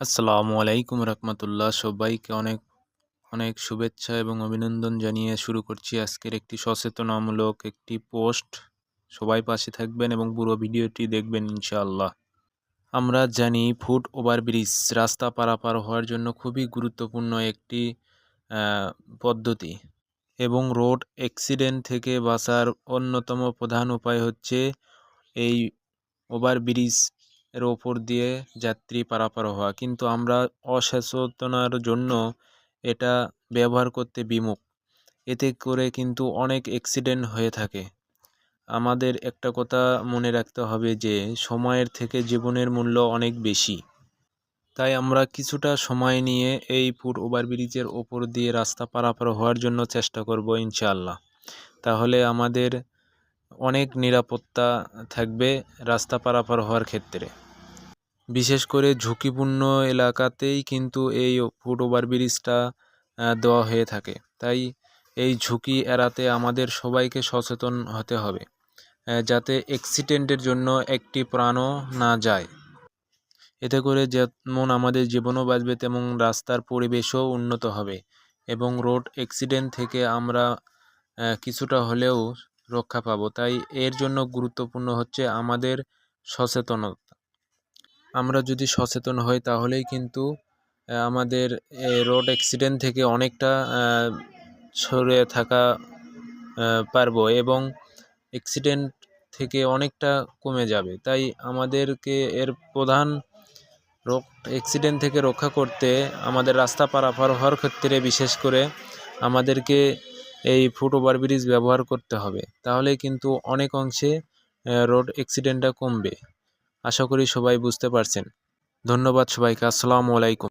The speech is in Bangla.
আসসালামু আলাইকুম রহমতুল্লাহ। সবাইকে অনেক অনেক শুভেচ্ছা এবং অভিনন্দন জানিয়ে শুরু করছি আজকের একটি সচেতনামূলক একটি পোস্ট। সবাই পাশে থাকবেন এবং পুরো ভিডিওটি দেখবেন ইনশাআল্লাহ। আমরা জানি ফুট ওভারব্রিজ রাস্তা পারাপার হওয়ার জন্য খুবই গুরুত্বপূর্ণ একটি পদ্ধতি এবং রোড অ্যাক্সিডেন্ট থেকে বাঁচার অন্যতম প্রধান উপায় হচ্ছে এই ওভারব্রিজ এর ওপর দিয়ে যাত্রী পারাপার হওয়া, কিন্তু আমরা অসচেতনার জন্য এটা ব্যবহার করতে বিমুখ। এতে করে কিন্তু অনেক অ্যাক্সিডেন্ট হয়ে থাকে। আমাদের একটা কথা মনে রাখতে হবে যে সময়ের থেকে জীবনের মূল্য অনেক বেশি। তাই আমরা কিছুটা সময় নিয়ে এই ফুট ওভারব্রিজের ওপর দিয়ে রাস্তা পারাপার হওয়ার জন্য চেষ্টা করব ইনশাআল্লাহ। তাহলে আমাদের অনেক নিরাপত্তা থাকবে রাস্তা পারাপার হওয়ার ক্ষেত্রে। বিশেষ করে ঝুঁকিপূর্ণ এলাকাতেই কিন্তু এই ফুট ওভারব্রিজটা দেওয়া হয়ে থাকে। তাই এই ঝুঁকি এড়াতে আমাদের সবাইকে সচেতন হতে হবে, যাতে অ্যাক্সিডেন্টের জন্য একটি প্রাণও না যায়। এতে করে যেমন আমাদের জীবনও বাঁচবে, তেমন রাস্তার পরিবেশও উন্নত হবে এবং রোড অ্যাক্সিডেন্ট থেকে আমরা কিছুটা হলেও রক্ষা পাবো। তাই এর জন্য গুরুত্বপূর্ণ হচ্ছে আমাদের সচেতনতা। আমরা যদি সচেতন হই তাহলেই কিন্তু আমাদের রোড অ্যাক্সিডেন্ট থেকে অনেকটা সরে থাকা পারবো এবং অ্যাক্সিডেন্ট থেকে অনেকটা কমে যাবে। তাই আমাদেরকে এর প্রধান অ্যাক্সিডেন্ট থেকে রক্ষা করতে আমাদের রাস্তা পারাপার হওয়ার ক্ষেত্রে বিশেষ করে আমাদেরকে এই ফুট ওভারব্রিজ ব্যবহার করতে হবে। তাহলে কিন্তু অনেক অংশে রোড অ্যাক্সিডেন্টটা কমবে। আশা করি সবাই বুঝতে পারছেন। ধন্যবাদ সবাইকে। আসসালামু আলাইকুম।